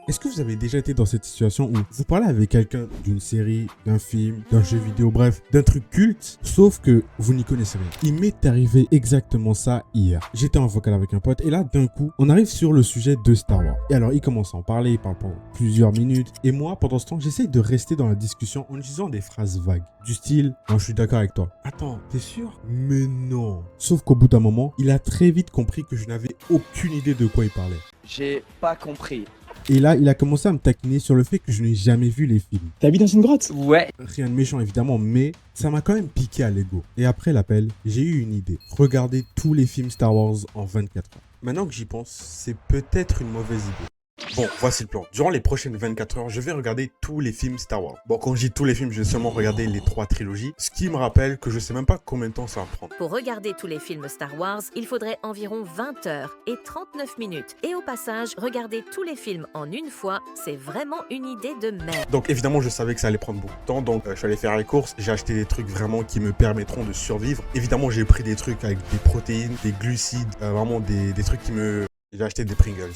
Est-ce que vous avez déjà été dans cette situation où vous parlez avec quelqu'un d'une série, d'un film, d'un jeu vidéo, bref, d'un truc culte, sauf que vous n'y connaissez rien? Il m'est arrivé exactement ça hier. J'étais en vocal avec un pote et là, d'un coup, on arrive sur le sujet de Star Wars. Et alors, il commence à en parler, il parle pendant plusieurs minutes. Et moi, pendant ce temps, j'essaye de rester dans la discussion en disant des phrases vagues. Du style, non, je suis d'accord avec toi. Attends, t'es sûr? Mais non. Sauf qu'au bout d'un moment, il a très vite compris que je n'avais aucune idée de quoi il parlait. J'ai pas compris. Et là, il a commencé à me taquiner sur le fait que je n'ai jamais vu les films. T'habites dans une grotte? Ouais. Rien de méchant évidemment, mais ça m'a quand même piqué à l'ego. Et après l'appel, j'ai eu une idée. Regarder tous les films Star Wars en 24 heures. Maintenant que j'y pense, c'est peut-être une mauvaise idée. Bon, voici le plan. Durant les prochaines 24 heures, je vais regarder tous les films Star Wars. Bon, quand je dis tous les films, je vais seulement regarder les 3 trilogies, ce qui me rappelle que je sais même pas combien de temps ça va prendre. Pour regarder tous les films Star Wars, il faudrait environ 20 heures et 39 minutes. Et au passage, regarder tous les films en une fois, c'est vraiment une idée de merde. Donc évidemment, je savais que ça allait prendre beaucoup de temps, donc je suis allé faire les courses. J'ai acheté des trucs vraiment qui me permettront de survivre. Évidemment, j'ai pris des trucs avec des protéines, des glucides, vraiment des trucs qui me... J'ai acheté des Pringles.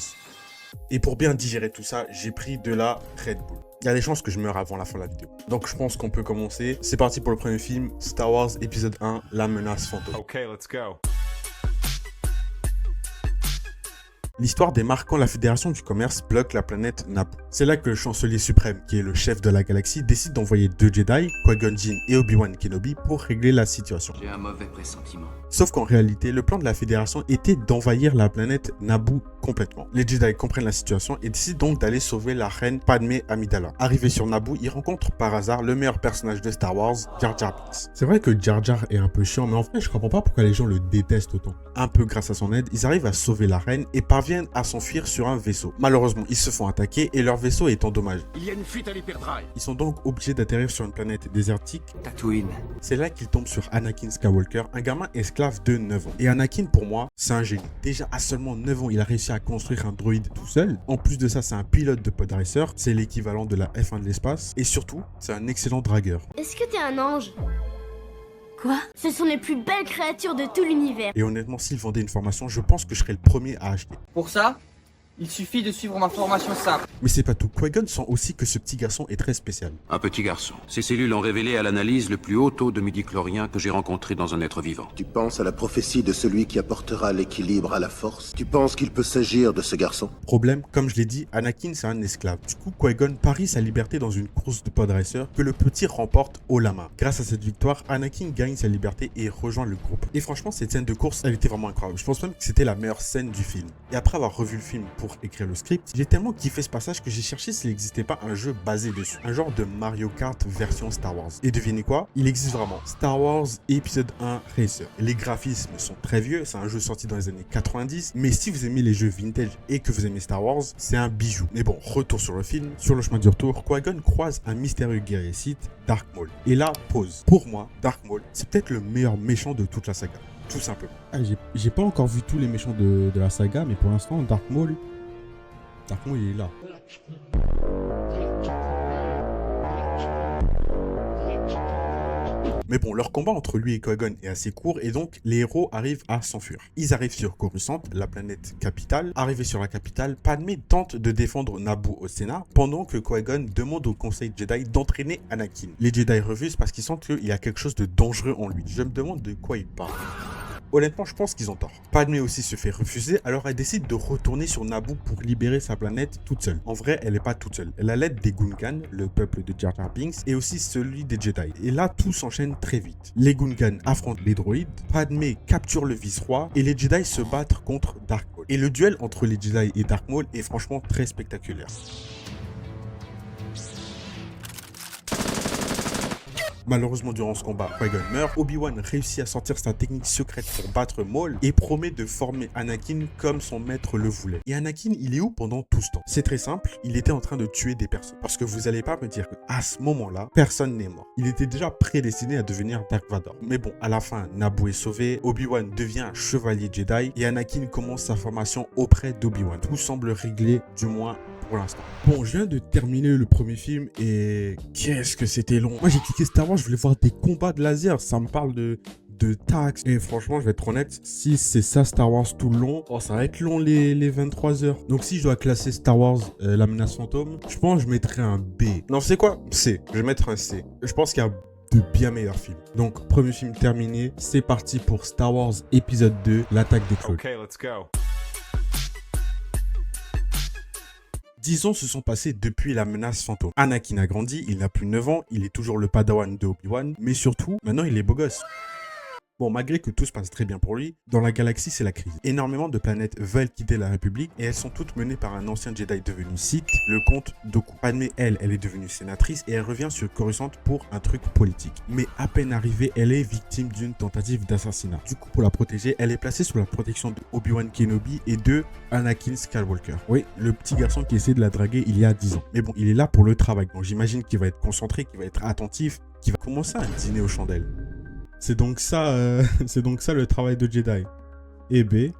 Et pour bien digérer tout ça, j'ai pris de la Red Bull. Il y a des chances que je meure avant la fin de la vidéo. Donc je pense qu'on peut commencer. C'est parti pour le premier film, Star Wars épisode 1, La menace fantôme. Okay, let's go. L'histoire démarre quand la Fédération du Commerce bloque la planète Naboo. C'est là que le chancelier suprême, qui est le chef de la galaxie, décide d'envoyer 2 Jedi, Qui-Gon Jinn et Obi-Wan Kenobi, pour régler la situation. J'ai un mauvais pressentiment. Sauf qu'en réalité, le plan de la Fédération était d'envahir la planète Naboo complètement. Les Jedi comprennent la situation et décident donc d'aller sauver la reine Padmé Amidala. Arrivé sur Naboo, ils rencontrent par hasard le meilleur personnage de Star Wars, Jar Jar Binks. C'est vrai que Jar Jar est un peu chiant, mais en vrai, je comprends pas pourquoi les gens le détestent autant. Un peu grâce à son aide, ils arrivent à sauver la reine et parviennent à s'enfuir sur un vaisseau. Malheureusement, ils se font attaquer et leur vaisseau est endommagé. Il y a une fuite à l'hyperdrive. Ils sont donc obligés d'atterrir sur une planète désertique. Tatooine. C'est là qu'ils tombent sur Anakin Skywalker, un gamin esclave de 9 ans. Et Anakin, pour moi, c'est un génie. Déjà, à seulement 9 ans, il a réussi à construire un droïde tout seul. En plus de ça, c'est un pilote de pod racer. C'est l'équivalent de la F1 de l'espace. Et surtout, c'est un excellent dragueur. Est-ce que t'es un ange? Quoi? Ce sont les plus belles créatures de tout l'univers. Et honnêtement, s'il vendait une formation, je pense que je serais le premier à acheter. Pour ça, il suffit de suivre ma formation simple. Mais c'est pas tout. Qui-Gon sent aussi que ce petit garçon est très spécial. Un petit garçon. Ses cellules ont révélé à l'analyse le plus haut taux de midi-chlorien que j'ai rencontré dans un être vivant. Tu penses à la prophétie de celui qui apportera l'équilibre à la force? Tu penses qu'il peut s'agir de ce garçon? Problème, comme je l'ai dit, Anakin c'est un esclave. Du coup, Qui-Gon parie sa liberté dans une course de pod racer que le petit remporte haut la main. Grâce à cette victoire, Anakin gagne sa liberté et rejoint le groupe. Et franchement, cette scène de course, elle était vraiment incroyable. Je pense même que c'était la meilleure scène du film. Et après avoir revu le film pour écrire le script, j'ai tellement kiffé ce passage que j'ai cherché s'il n'existait pas un jeu basé dessus. Un genre de Mario Kart version Star Wars. Et devinez quoi? Il existe vraiment. Star Wars épisode 1 Racer. Les graphismes sont très vieux, c'est un jeu sorti dans les années 90, mais si vous aimez les jeux vintage et que vous aimez Star Wars, c'est un bijou. Mais bon, retour sur le film. Sur le chemin du retour, Qui-Gon croise un mystérieux guerrier Sith, Dark Maul. Et là, pause. Pour moi, Dark Maul, c'est peut-être le meilleur méchant de toute la saga. Tout simplement. J'ai pas encore vu tous les méchants de la saga, mais pour l'instant, Dark Maul, il est là. Mais bon, leur combat entre lui et Qui-Gon est assez court et donc les héros arrivent à s'enfuir. Ils arrivent sur Coruscant, la planète capitale. Arrivés sur la capitale, Padmé tente de défendre Naboo au Sénat pendant que Qui-Gon demande au Conseil Jedi d'entraîner Anakin. Les Jedi refusent parce qu'ils sentent qu'il y a quelque chose de dangereux en lui. Je me demande de quoi ils parlent. Honnêtement, je pense qu'ils ont tort. Padmé aussi se fait refuser, alors elle décide de retourner sur Naboo pour libérer sa planète toute seule. En vrai, elle n'est pas toute seule. Elle a l'aide des Gungans, le peuple de Jar Jar Binks, et aussi celui des Jedi. Et là, tout s'enchaîne très vite. Les Gungans affrontent les droïdes, Padmé capture le vice-roi, et les Jedi se battent contre Dark Maul. Et le duel entre les Jedi et Dark Maul est franchement très spectaculaire. Malheureusement, durant ce combat, Qui-Gon meurt. Obi-Wan réussit à sortir sa technique secrète pour battre Maul et promet de former Anakin comme son maître le voulait. Et Anakin, il est où pendant tout ce temps? C'est très simple, il était en train de tuer des personnes. Parce que vous allez pas me dire qu'à ce moment-là, personne n'est mort. Il était déjà prédestiné à devenir Dark Vador. Mais bon, à la fin, Naboo est sauvé, Obi-Wan devient un chevalier Jedi et Anakin commence sa formation auprès d'Obi-Wan. Tout semble réglé, du moins pour l'instant. Bon, je viens de terminer le premier film et qu'est-ce que c'était long. Moi, j'ai cliqué Star Wars, je voulais voir des combats de laser. Ça me parle de de taxes. Et franchement, je vais être honnête, si c'est ça Star Wars tout le long, oh, ça va être long les 23 heures. Donc si je dois classer Star Wars, la menace fantôme, je pense que je mettrais un B. Non, c'est quoi? C. Je vais mettre un C. Je pense qu'il y a de bien meilleurs films. Donc, premier film terminé. C'est parti pour Star Wars épisode 2, l'attaque des clones. Okay, let's go. 10 ans se sont passés depuis la menace fantôme. Anakin a grandi, il n'a plus 9 ans, il est toujours le padawan de Obi-Wan, mais surtout, maintenant il est beau gosse. Bon, malgré que tout se passe très bien pour lui, dans la galaxie, c'est la crise. Énormément de planètes veulent quitter la République et elles sont toutes menées par un ancien Jedi devenu Sith, le comte Dooku. Padmé, elle est devenue sénatrice et elle revient sur Coruscant pour un truc politique. Mais à peine arrivée, elle est victime d'une tentative d'assassinat. Du coup, pour la protéger, elle est placée sous la protection de Obi-Wan Kenobi et de Anakin Skywalker. Oui, le petit garçon qui essaie de la draguer il y a 10 ans. Mais bon, il est là pour le travail, donc j'imagine qu'il va être concentré, qu'il va être attentif, qu'il va commencer à dîner aux chandelles. C'est donc ça le travail de Jedi. Et B,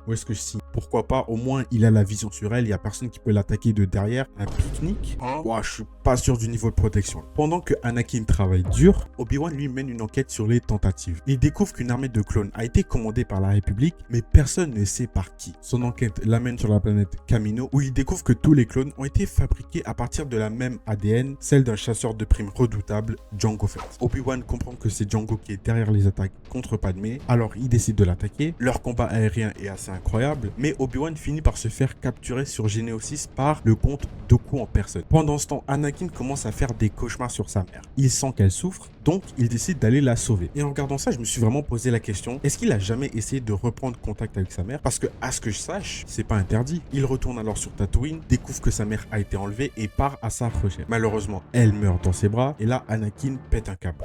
où est-ce que je signe? Pourquoi pas, au moins il a la vision sur elle, il n'y a personne qui peut l'attaquer de derrière. Un pique-nique? Ouah, je suis pas sûr du niveau de protection. Pendant que Anakin travaille dur, Obi-Wan lui mène une enquête sur les tentatives. Il découvre qu'une armée de clones a été commandée par la République, mais personne ne sait par qui. Son enquête l'amène sur la planète Kamino, où il découvre que tous les clones ont été fabriqués à partir de la même ADN, celle d'un chasseur de primes redoutable, Jango Fett. Obi-Wan comprend que c'est Jango qui est derrière les attaques contre Padmé, alors il décide de l'attaquer. Leur combat aérien est assez incroyable, mais Obi-Wan finit par se faire capturer sur Geonosis par le comte Dooku en personne. Pendant ce temps, Anakin commence à faire des cauchemars sur sa mère. Il sent qu'elle souffre, donc il décide d'aller la sauver. Et en regardant ça, je me suis vraiment posé la question, est-ce qu'il a jamais essayé de reprendre contact avec sa mère? Parce que, à ce que je sache, c'est pas interdit. Il retourne alors sur Tatooine, découvre que sa mère a été enlevée et part à sa recherche. Malheureusement, elle meurt dans ses bras, et là, Anakin pète un câble.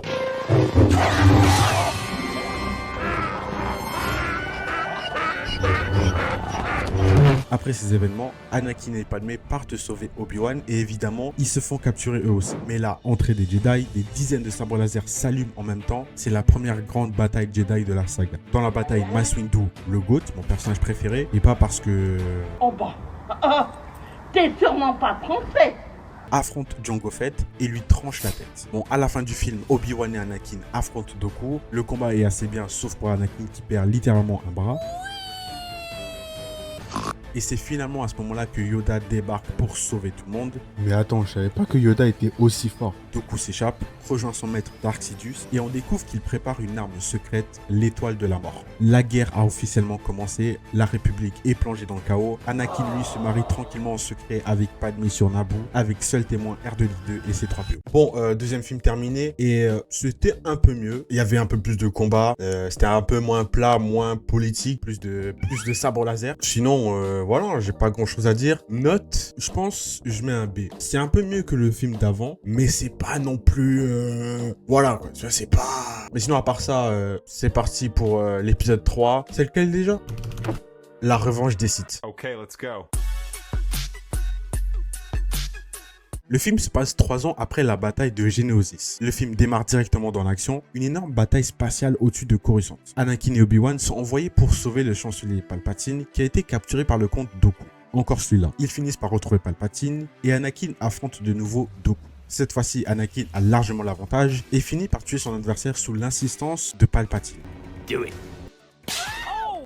Après ces événements, Anakin et Padmé partent sauver Obi-Wan et évidemment, ils se font capturer eux aussi. Mais là, entrée des Jedi, des dizaines de sabres laser s'allument en même temps. C'est la première grande bataille Jedi de la saga. Dans la bataille, Mace Windu, le GOAT, mon personnage préféré, et pas parce que... Oh bah, t'es sûrement pas trompé. Affronte Jango Fett et lui tranche la tête. Bon, à la fin du film, Obi-Wan et Anakin affrontent Dooku. Le combat est assez bien, sauf pour Anakin qui perd littéralement un bras. Et c'est finalement à ce moment-là que Yoda débarque pour sauver tout le monde. Mais attends, je savais pas que Yoda était aussi fort. Dooku s'échappe, rejoint son maître Dark Sidious et on découvre qu'il prépare une arme secrète, l'étoile de la mort. La guerre a officiellement commencé, la République est plongée dans le chaos. Anakin lui se marie tranquillement en secret avec Padmé sur Naboo, avec seul témoin R2D2 et ses 3 PO. Bon, deuxième film terminé et c'était un peu mieux. Il y avait un peu plus de combats, c'était un peu moins plat, moins politique, plus de sabres laser. Sinon, voilà, j'ai pas grand chose à dire. Note, je pense, je mets un B. C'est un peu mieux que le film d'avant, mais c'est pas non plus... Voilà, quoi. Tu vois, c'est pas... Mais sinon, à part ça, c'est parti pour l'épisode 3. C'est lequel déjà? La revanche des Sith. Okay, let's go. Le film se passe 3 ans après la bataille de Geonosis. Le film démarre directement dans l'action, une énorme bataille spatiale au-dessus de Coruscant. Anakin et Obi-Wan sont envoyés pour sauver le chancelier Palpatine qui a été capturé par le comte Dooku. Encore celui-là. Ils finissent par retrouver Palpatine et Anakin affronte de nouveau Dooku. Cette fois-ci, Anakin a largement l'avantage et finit par tuer son adversaire sous l'insistance de Palpatine. Do it.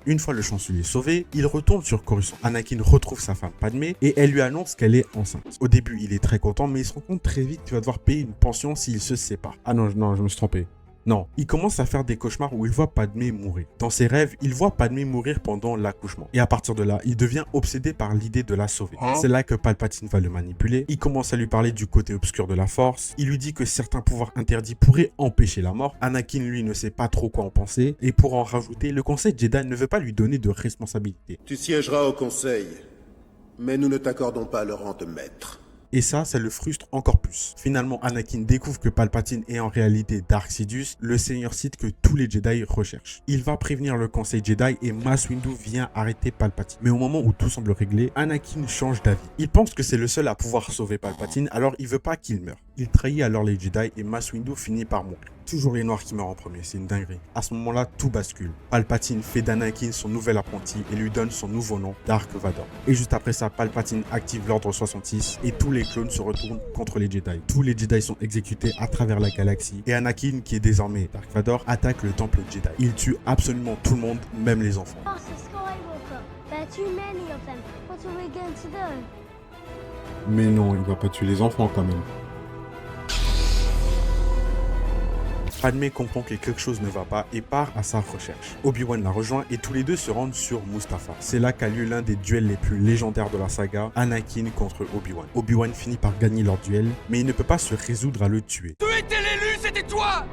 Une fois le chancelier sauvé, il retourne sur Coruscant. Anakin retrouve sa femme Padmé et elle lui annonce qu'elle est enceinte. Au début, il est très content, mais il se rend compte très vite qu'il va devoir payer une pension s'il se sépare. Ah non, je me suis trompé. Non, il commence à faire des cauchemars où il voit Padmé mourir. Dans ses rêves, il voit Padmé mourir pendant l'accouchement. Et à partir de là, il devient obsédé par l'idée de la sauver. C'est là que Palpatine va le manipuler. Il commence à lui parler du côté obscur de la Force. Il lui dit que certains pouvoirs interdits pourraient empêcher la mort. Anakin, lui, ne sait pas trop quoi en penser. Et pour en rajouter, le Conseil Jedi ne veut pas lui donner de responsabilité. Tu siégeras au Conseil, mais nous ne t'accordons pas le rang de maître. Et ça le frustre encore plus. Finalement, Anakin découvre que Palpatine est en réalité Dark Sidious, le seigneur Sith que tous les Jedi recherchent. Il va prévenir le Conseil Jedi et Mace Windu vient arrêter Palpatine. Mais au moment où tout semble réglé, Anakin change d'avis. Il pense que c'est le seul à pouvoir sauver Palpatine, alors il veut pas qu'il meure. Il trahit alors les Jedi et Mace Windu finit par mourir. toujours les noirs qui meurent en premier, c'est une dinguerie. À ce moment-là, tout bascule. Palpatine fait d'Anakin son nouvel apprenti et lui donne son nouveau nom, Dark Vador. Et juste après ça, Palpatine active l'ordre 66 et tous les clones se retournent contre les Jedi. Tous les Jedi sont exécutés à travers la galaxie et Anakin, qui est désormais Dark Vador, attaque le temple Jedi. Il tue absolument tout le monde, même les enfants. Master Skywalker, there are too many of them. What are we going to do? Mais non, il va pas tuer les enfants quand même. Padmé comprend que quelque chose ne va pas et part à sa recherche. Obi-Wan la rejoint et tous les deux se rendent sur Mustafar. C'est là qu'a lieu l'un des duels les plus légendaires de la saga, Anakin contre Obi-Wan. Obi-Wan finit par gagner leur duel, mais il ne peut pas se résoudre à le tuer. Tu étais l'élu, c'était toi!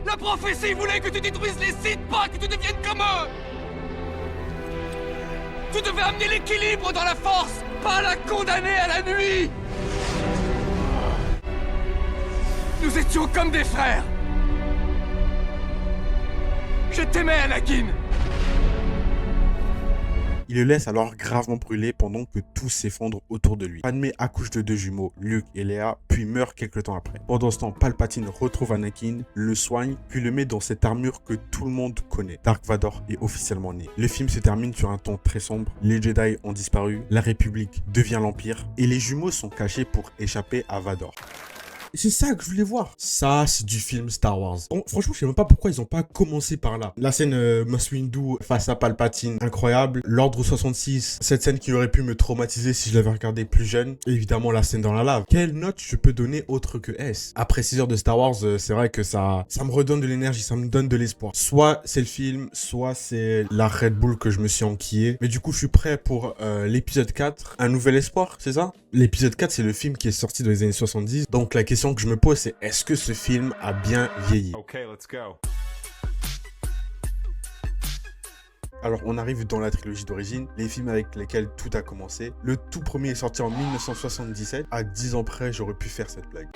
La prophétie voulait que tu détruises les Sith, pas que tu deviennes comme eux! Tu devais amener l'équilibre dans la force, pas la condamner à la nuit! Nous étions comme des frères! Je t'aimais, Anakin! Il le laisse alors gravement brûler pendant que tout s'effondre autour de lui. Padmé accouche de deux jumeaux, Luke et Leia, puis meurt quelques temps après. Pendant ce temps, Palpatine retrouve Anakin, le soigne, puis le met dans cette armure que tout le monde connaît. Dark Vador est officiellement né. Le film se termine sur un ton très sombre. Les Jedi ont disparu, la République devient l'Empire, et les jumeaux sont cachés pour échapper à Vador. C'est ça que je voulais voir. Ça, c'est du film Star Wars. Bon, franchement, je sais même pas pourquoi ils ont pas commencé par là. La scène Mace Windu face à Palpatine, incroyable. L'Ordre 66, cette scène qui aurait pu me traumatiser si je l'avais regardé plus jeune. Et évidemment, la scène dans la lave. Quelle note je peux donner autre que S? Après 6 heures de Star Wars, c'est vrai que ça me redonne de l'énergie, ça me donne de l'espoir. Soit c'est le film, soit c'est la Red Bull que je me suis enquillé. Mais du coup, je suis prêt pour l'épisode 4. Un nouvel espoir, c'est ça? L'épisode 4, c'est le film qui est sorti dans les années 70. Donc la question que je me pose, c'est est-ce que ce film a bien vieilli? Okay, let's go. Alors on arrive dans la trilogie d'origine, les films avec lesquels tout a commencé. Le tout premier est sorti en 1977. À 10 ans près, j'aurais pu faire cette blague.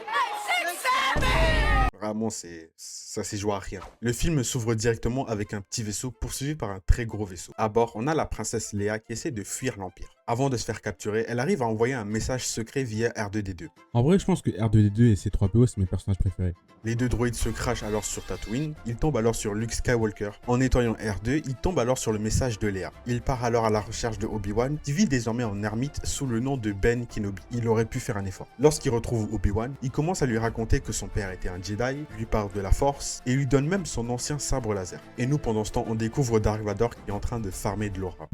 Vraiment, ça s'est joué à rien. Le film s'ouvre directement avec un petit vaisseau poursuivi par un très gros vaisseau. À bord, on a la princesse Leia qui essaie de fuir l'Empire. Avant de se faire capturer, elle arrive à envoyer un message secret via R2-D2. En vrai, je pense que R2-D2 et C3PO, c'est mes personnages préférés. Les deux droïdes se crashent alors sur Tatooine. Ils tombent alors sur Luke Skywalker. En nettoyant R2, ils tombent alors sur le message de Leia. Il part alors à la recherche de Obi-Wan, qui vit désormais en ermite sous le nom de Ben Kenobi. Il aurait pu faire un effort. Lorsqu'il retrouve Obi-Wan, il commence à lui raconter que son père était un Jedi, lui parle de la Force, et lui donne même son ancien sabre laser. Et nous, pendant ce temps, on découvre Dark Vador qui est en train de farmer de l'aura.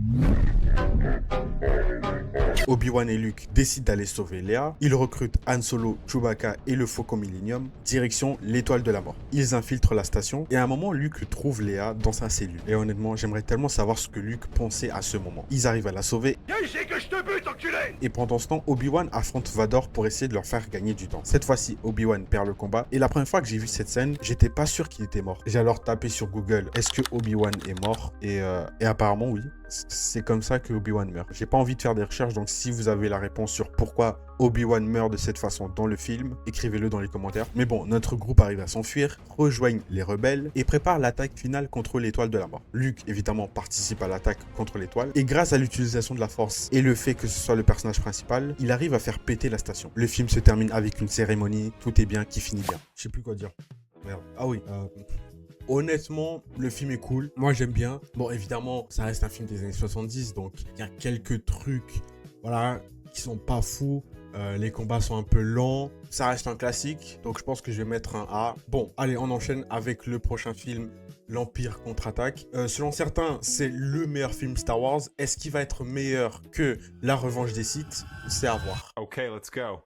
Obi-Wan et Luke décident d'aller sauver Leia. Ils recrutent Han Solo, Chewbacca et le Faucon Millenium, direction l'étoile de la mort. Ils infiltrent la station et à un moment, Luke trouve Leia dans sa cellule. Et honnêtement, j'aimerais tellement savoir ce que Luke pensait à ce moment. Ils arrivent à la sauver. Viens ici que je te bute, enculé! Et pendant ce temps, Obi-Wan affronte Vador pour essayer de leur faire gagner du temps. Cette fois-ci, Obi-Wan perd le combat. Et la première fois que j'ai vu cette scène, j'étais pas sûr qu'il était mort. J'ai alors tapé sur Google, est-ce que Obi-Wan est mort? Et apparemment, oui. C'est comme ça que Obi-Wan meurt. J'ai pas envie de faire des recherches, donc si vous avez la réponse sur pourquoi Obi-Wan meurt de cette façon dans le film, écrivez-le dans les commentaires. Mais bon, notre groupe arrive à s'enfuir, rejoignent les rebelles et prépare l'attaque finale contre l'étoile de la mort. Luke, évidemment, participe à l'attaque contre l'étoile et grâce à l'utilisation de la force et le fait que ce soit le personnage principal, il arrive à faire péter la station. Le film se termine avec une cérémonie, tout est bien qui finit bien. Je sais plus quoi dire. Merde. Ah oui, honnêtement, le film est cool. Moi, j'aime bien. Bon, évidemment, ça reste un film des années 70, donc il y a quelques trucs, voilà, qui sont pas fous. Les combats sont un peu lents. Ça reste un classique, donc je pense que je vais mettre un A. Bon, allez, on enchaîne avec le prochain film, L'Empire contre-attaque. Selon certains, c'est le meilleur film Star Wars. Est-ce qu'il va être meilleur que La Revanche des Sith? C'est à voir. Okay, let's go.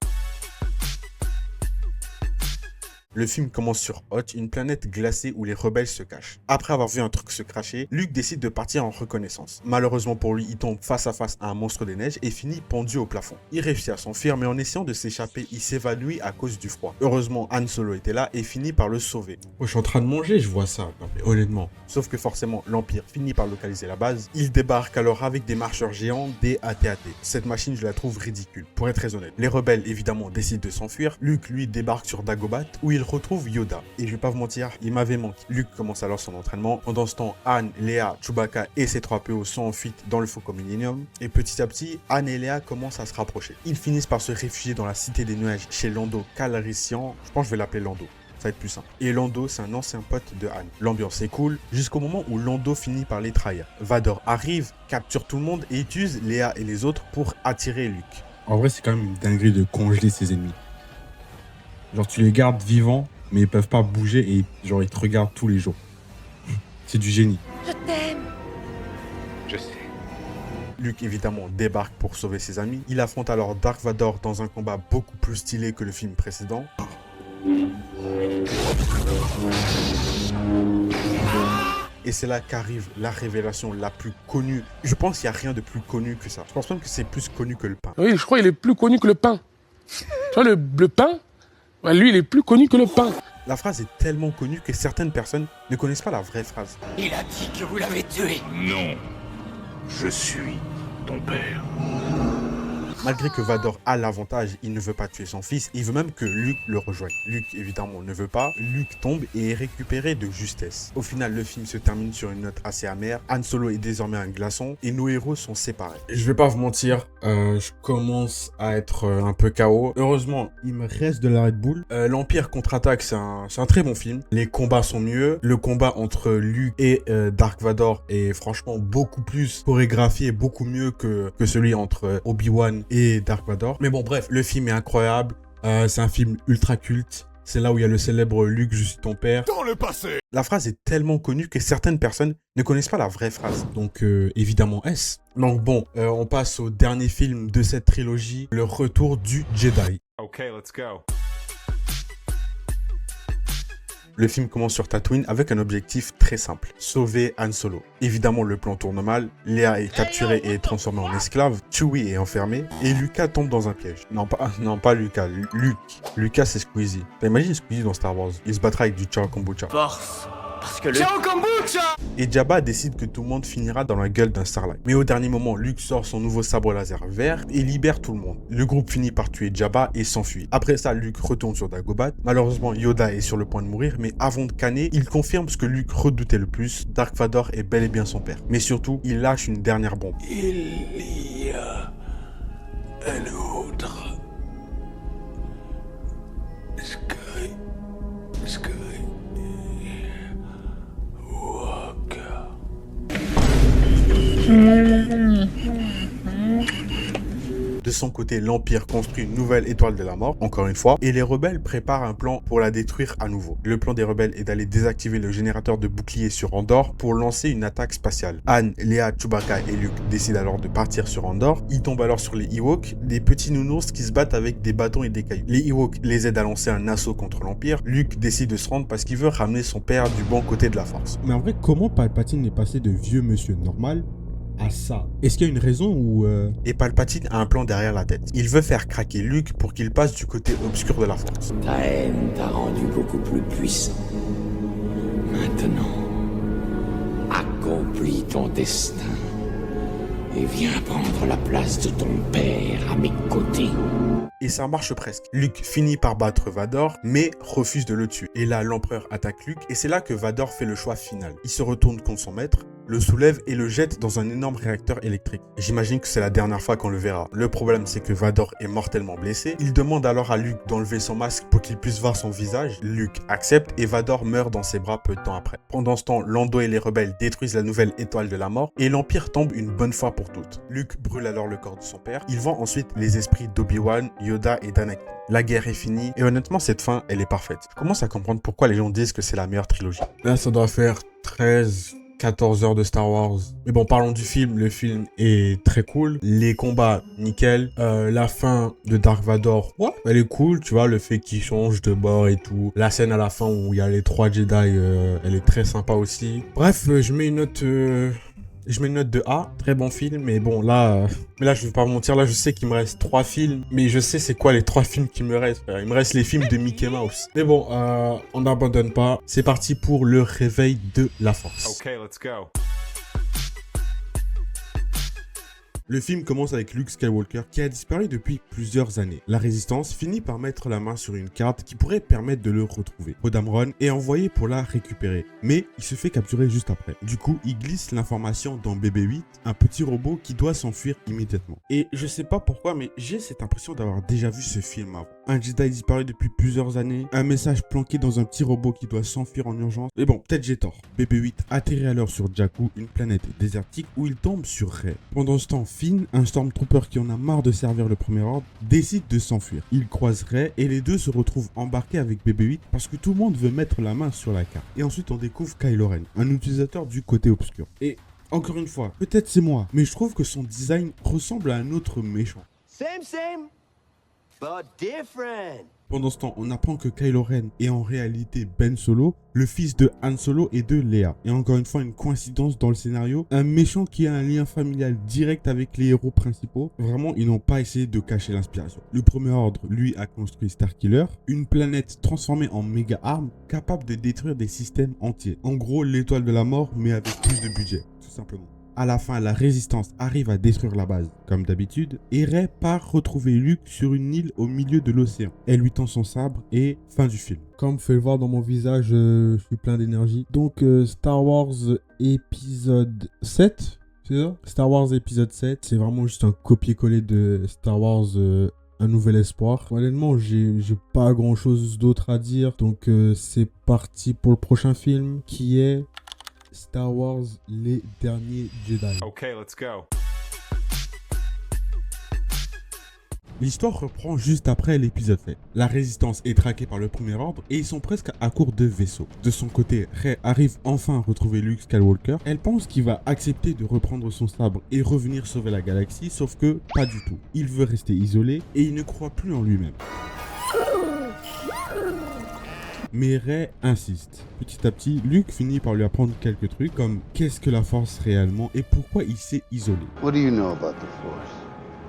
Le film commence sur Hoth, une planète glacée où les rebelles se cachent. Après avoir vu un truc se cracher, Luke décide de partir en reconnaissance. Malheureusement pour lui, il tombe face à face à un monstre des neiges et finit pendu au plafond. Il réussit à s'enfuir, mais en essayant de s'échapper, il s'évanouit à cause du froid. Heureusement, Han Solo était là et finit par le sauver. Oh, je suis en train de manger, je vois ça. Non, mais honnêtement. Sauf que forcément, l'Empire finit par localiser la base. Il débarque alors avec des marcheurs géants, des AT-AT. Cette machine, je la trouve ridicule, pour être très honnête. Les rebelles, évidemment, décident de s'enfuir. Luke, lui, débarque sur Dagobah, où il retrouve Yoda. Et je vais pas vous mentir, il m'avait manqué. Luke commence alors son entraînement. Pendant ce temps, Han, Leia, Chewbacca et C3PO sont en fuite dans le Faucon Millenium. Et petit à petit, Han et Leia commencent à se rapprocher. Ils finissent par se réfugier dans la Cité des Nuages chez Lando Calrissian. Je pense que je vais l'appeler Lando. ça va être plus simple. Et Lando, c'est un ancien pote de Han. L'ambiance est cool, jusqu'au moment où Lando finit par les trahir. Vador arrive, capture tout le monde et utilise Léa et les autres pour attirer Luke. En vrai, c'est quand même une dinguerie de congeler ses ennemis. Genre, tu les gardes vivants, mais ils peuvent pas bouger et genre, ils te regardent tous les jours. C'est du génie. Je t'aime. Je sais. Luke, évidemment, débarque pour sauver ses amis. Il affronte alors Dark Vador dans un combat beaucoup plus stylé que le film précédent. Et c'est là qu'arrive la révélation la plus connue. Je pense qu'il n'y a rien de plus connu que ça. Je pense même que c'est plus connu que le pain. Oui, je crois qu'il est plus connu que le pain. Tu vois, le pain, bah, lui, il est plus connu que le pain. La phrase est tellement connue que certaines personnes ne connaissent pas la vraie phrase. Il a dit que vous l'avez tué. Non. Je suis ton père. Malgré que Vador a l'avantage, il ne veut pas tuer son fils, il veut même que Luke le rejoigne. Luke, évidemment, ne veut pas. Luke tombe et est récupéré de justesse. Au final, le film se termine sur une note assez amère. Han Solo est désormais un glaçon et nos héros sont séparés. Je vais pas vous mentir, je commence à être un peu KO. Heureusement, il me reste de la Red Bull. L'Empire contre-attaque, c'est un très bon film. Les combats sont mieux. Le combat entre Luke et Dark Vador est franchement beaucoup plus chorégraphié, beaucoup mieux que celui entre Obi-Wan et Dark Vador. Mais bon, bref, le film est incroyable. C'est un film ultra culte. C'est là où il y a le célèbre Luke, je suis ton père. Dans le passé. La phrase est tellement connue que certaines personnes ne connaissent pas la vraie phrase. Donc, évidemment, S. Donc bon, on passe au dernier film de cette trilogie, Le Retour du Jedi. Okay, let's go. Le film commence sur Tatooine avec un objectif très simple, sauver Han Solo. Évidemment, le plan tourne mal, Léa est capturée et est transformée en esclave, Chewie est enfermé, et Lucas tombe dans un piège. Non, pas Lucas, Luke. Lucas, c'est Squeezie. T'imagines Squeezie dans Star Wars? Il se battra avec du Ciao Kombucha. Force. Parce que le... Et Jabba décide que tout le monde finira dans la gueule d'un Starlight. Mais au dernier moment, Luke sort son nouveau sabre laser vert et libère tout le monde. Le groupe finit par tuer Jabba et s'enfuit. Après ça, Luke retourne sur Dagobah. Malheureusement, Yoda est sur le point de mourir, mais avant de canner, il confirme ce que Luke redoutait le plus, Dark Vador est bel et bien son père. Mais surtout, il lâche une dernière bombe. Il y a un autre. Sky. De son côté, l'Empire construit une nouvelle étoile de la mort, encore une fois, et les rebelles préparent un plan pour la détruire à nouveau. Le plan des rebelles est d'aller désactiver le générateur de bouclier sur Andorre pour lancer une attaque spatiale. Han, Léa, Chewbacca et Luke décident alors de partir sur Andorre. Ils tombent alors sur les Ewoks, des petits nounours qui se battent avec des bâtons et des cailloux. Les Ewoks les aident à lancer un assaut contre l'Empire. Luke décide de se rendre parce qu'il veut ramener son père du bon côté de la Force. Mais en vrai, comment Palpatine est passé de vieux monsieur normal à ça? Est-ce qu'il y a une raison ou Et Palpatine a un plan derrière la tête. Il veut faire craquer Luke pour qu'il passe du côté obscur de la Force. Ta haine t'a rendu beaucoup plus puissant. Maintenant, accomplis ton destin et viens prendre la place de ton père à mes côtés. Et ça marche presque. Luke finit par battre Vador, mais refuse de le tuer. Et là, l'empereur attaque Luke, et c'est là que Vador fait le choix final. Il se retourne contre son maître, le soulève et le jette dans un énorme réacteur électrique. J'imagine que c'est la dernière fois qu'on le verra. Le problème, c'est que Vador est mortellement blessé. Il demande alors à Luke d'enlever son masque pour qu'il puisse voir son visage. Luke accepte et Vador meurt dans ses bras peu de temps après. Pendant ce temps, Lando et les rebelles détruisent la nouvelle étoile de la mort et l'Empire tombe une bonne fois pour toutes. Luke brûle alors le corps de son père. Il vend ensuite les esprits d'Obi-Wan, Yoda et d'Anakin. La guerre est finie et honnêtement, cette fin, elle est parfaite. Je commence à comprendre pourquoi les gens disent que c'est la meilleure trilogie. Là, ça doit faire 14 heures de Star Wars. Mais bon, parlons du film. Le film est très cool. Les combats, nickel. La fin de Dark Vador, ouais, elle est cool. Tu vois, le fait qu'il change de bord et tout. La scène à la fin où il y a les 3 Jedi, elle est très sympa aussi. Bref, je mets une note... Je mets une note de A, très bon film, mais bon là, je vais pas vous mentir, là je sais qu'il me reste 3 films, mais je sais c'est quoi les 3 films qui me restent. Il me reste les films de Mickey Mouse. Mais bon, on n'abandonne pas, c'est parti pour le réveil de la Force. Okay, let's go. Le film commence avec Luke Skywalker qui a disparu depuis plusieurs années. La Résistance finit par mettre la main sur une carte qui pourrait permettre de le retrouver. Poe Dameron est envoyé pour la récupérer, mais il se fait capturer juste après. Du coup, il glisse l'information dans BB-8, un petit robot qui doit s'enfuir immédiatement. Et je sais pas pourquoi, mais j'ai cette impression d'avoir déjà vu ce film avant. un Jedi disparu depuis plusieurs années, un message planqué dans un petit robot qui doit s'enfuir en urgence. Mais bon, peut-être j'ai tort. BB-8 atterrit alors sur Jakku, une planète désertique où il tombe sur Rey. Pendant ce temps, Finn, un Stormtrooper qui en a marre de servir le Premier Ordre, décide de s'enfuir. Il croise Rey et les deux se retrouvent embarqués avec BB-8 parce que tout le monde veut mettre la main sur la carte. Et ensuite on découvre Kylo Ren, un utilisateur du côté obscur. Et encore une fois, peut-être c'est moi, mais je trouve que son design ressemble à un autre méchant. Same, but different. Pendant ce temps, on apprend que Kylo Ren est en réalité Ben Solo, le fils de Han Solo et de Leia. Et encore une fois, une coïncidence dans le scénario, un méchant qui a un lien familial direct avec les héros principaux. Vraiment, ils n'ont pas essayé de cacher l'inspiration. Le Premier Ordre, lui, a construit Starkiller, une planète transformée en méga arme, capable de détruire des systèmes entiers. En gros, l'étoile de la mort, mais avec plus de budget, tout simplement. À la fin, la résistance arrive à détruire la base, comme d'habitude, et Rey part retrouver Luke sur une île au milieu de l'océan. Elle lui tend son sabre et fin du film. Comme vous pouvez le voir dans mon visage, je suis plein d'énergie. Donc Star Wars épisode 7, c'est ça ? Star Wars épisode 7, c'est vraiment juste un copier-coller de Star Wars Un Nouvel Espoir. Honnêtement, j'ai pas grand chose d'autre à dire, donc c'est parti pour le prochain film qui est Star Wars Les Derniers Jedi. Ok, let's go. L'histoire reprend juste après l'épisode 7. La résistance est traquée par le Premier Ordre et ils sont presque à court de vaisseaux. De son côté, Rey arrive enfin à retrouver Luke Skywalker. Elle pense qu'il va accepter de reprendre son sabre et revenir sauver la galaxie, sauf que pas du tout. Il veut rester isolé et il ne croit plus en lui-même. Mais Rey insiste. Petit à petit, Luke finit par lui apprendre quelques trucs comme qu'est-ce que la Force réellement et pourquoi il s'est isolé. What do you know about the Force?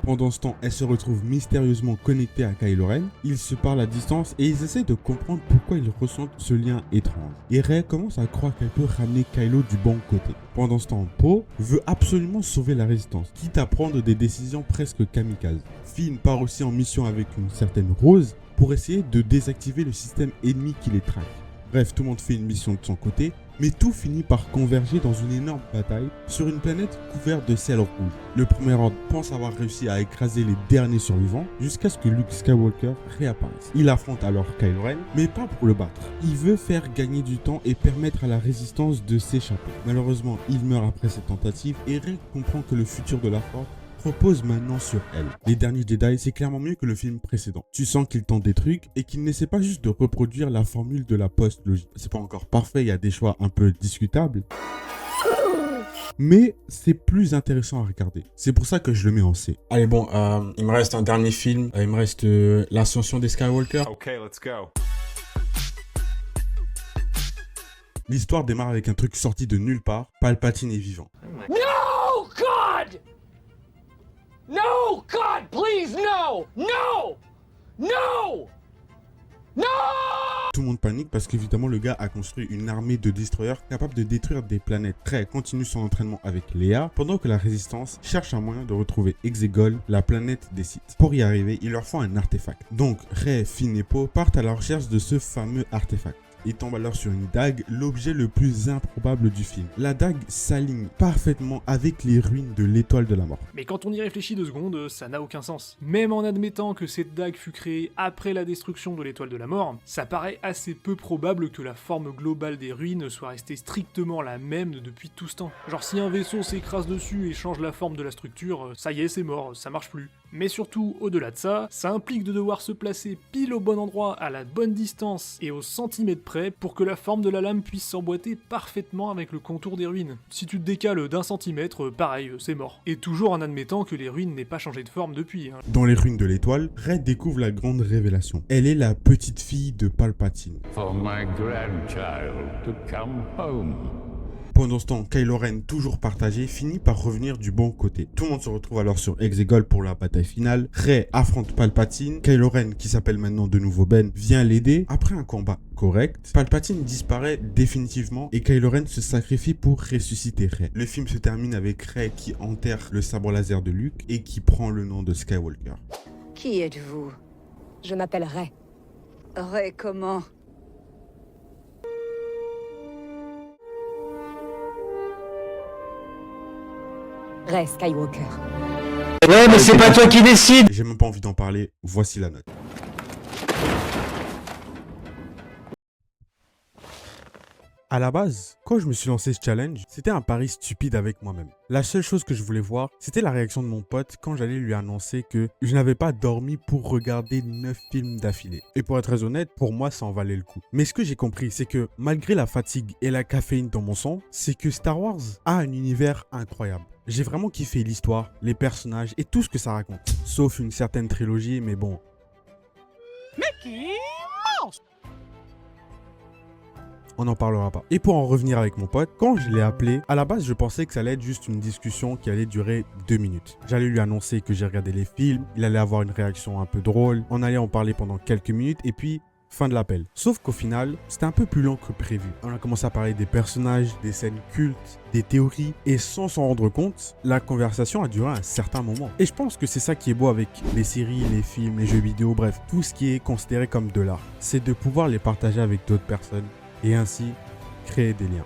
Pendant ce temps, elle se retrouve mystérieusement connectée à Kylo Ren. Ils se parlent à distance et ils essaient de comprendre pourquoi ils ressentent ce lien étrange. Et Rey commence à croire qu'elle peut ramener Kylo du bon côté. Pendant ce temps, Poe veut absolument sauver la résistance, quitte à prendre des décisions presque kamikazes. Finn part aussi en mission avec une certaine Rose pour essayer de désactiver le système ennemi qui les traque. Bref, tout le monde fait une mission de son côté, mais tout finit par converger dans une énorme bataille sur une planète couverte de ciel rouge. Le Premier Ordre pense avoir réussi à écraser les derniers survivants jusqu'à ce que Luke Skywalker réapparaisse. Il affronte alors Kylo Ren, mais pas pour le battre. Il veut faire gagner du temps et permettre à la résistance de s'échapper. Malheureusement, il meurt après cette tentative et Rey comprend que le futur de la Force repose maintenant sur elle. Les Derniers Jedi, c'est clairement mieux que le film précédent. Tu sens qu'il tente des trucs et qu'il n'essaie pas juste de reproduire la formule de la post-logie. C'est pas encore parfait, il y a des choix un peu discutables. Mais c'est plus intéressant à regarder. C'est pour ça que je le mets en C. Allez bon, il me reste un dernier film. Il me reste l'ascension des Skywalker. Ok, let's go. L'histoire démarre avec un truc sorti de nulle part. Palpatine est vivant. No, God! No, God, please, no! No! No! No! Tout le monde panique parce qu'évidemment le gars a construit une armée de destroyers capable de détruire des planètes. Rey continue son entraînement avec Leia pendant que la résistance cherche un moyen de retrouver Exegol, la planète des Sith. Pour y arriver, il leur faut un artefact. Donc Rey, Finn et Poe partent à la recherche de ce fameux artefact. Ils tombent alors sur une dague, l'objet le plus improbable du film. La dague s'aligne parfaitement avec les ruines de l'étoile de la mort. Mais quand on y réfléchit 2 secondes, ça n'a aucun sens. Même en admettant que cette dague fut créée après la destruction de l'étoile de la mort, ça paraît assez peu probable que la forme globale des ruines soit restée strictement la même depuis tout ce temps. Genre si un vaisseau s'écrase dessus et change la forme de la structure, ça y est, c'est mort, ça marche plus. Mais surtout, au-delà de ça, ça implique de devoir se placer pile au bon endroit, à la bonne distance et au centimètre près pour que la forme de la lame puisse s'emboîter parfaitement avec le contour des ruines. Si tu te décales d'1 centimètre, pareil, c'est mort. Et toujours en admettant que les ruines n'aient pas changé de forme depuis. Dans les ruines de l'étoile, Rey découvre la grande révélation. Elle est la petite fille de Palpatine. For my grandchild to come home. Pendant ce temps, Kylo Ren, toujours partagé, finit par revenir du bon côté. Tout le monde se retrouve alors sur Exegol pour la bataille finale. Rey affronte Palpatine. Kylo Ren, qui s'appelle maintenant de nouveau Ben, vient l'aider. Après un combat correct, Palpatine disparaît définitivement et Kylo Ren se sacrifie pour ressusciter Rey. Le film se termine avec Rey qui enterre le sabre laser de Luke et qui prend le nom de Skywalker. Qui êtes-vous? Je m'appelle Rey. Rey comment? Rey Skywalker. Ouais, mais c'est pas toi qui décide. J'ai même pas envie d'en parler, voici la note. À la base, quand je me suis lancé ce challenge, c'était un pari stupide avec moi-même. La seule chose que je voulais voir, c'était la réaction de mon pote quand j'allais lui annoncer que je n'avais pas dormi pour regarder 9 films d'affilée. Et pour être très honnête, pour moi, ça en valait le coup. Mais ce que j'ai compris, c'est que malgré la fatigue et la caféine dans mon sang, c'est que Star Wars a un univers incroyable. J'ai vraiment kiffé l'histoire, les personnages et tout ce que ça raconte. Sauf une certaine trilogie, mais bon. Mickey Mouse! On n'en parlera pas. Et pour en revenir avec mon pote, quand je l'ai appelé, à la base, je pensais que ça allait être juste une discussion qui allait durer 2 minutes. J'allais lui annoncer que j'ai regardé les films, il allait avoir une réaction un peu drôle, on allait en parler pendant quelques minutes et puis fin de l'appel. Sauf qu'au final, c'était un peu plus long que prévu. On a commencé à parler des personnages, des scènes cultes, des théories et sans s'en rendre compte, la conversation a duré un certain moment. Et je pense que c'est ça qui est beau avec les séries, les films, les jeux vidéo, bref, tout ce qui est considéré comme de l'art. C'est de pouvoir les partager avec d'autres personnes et ainsi créer des liens.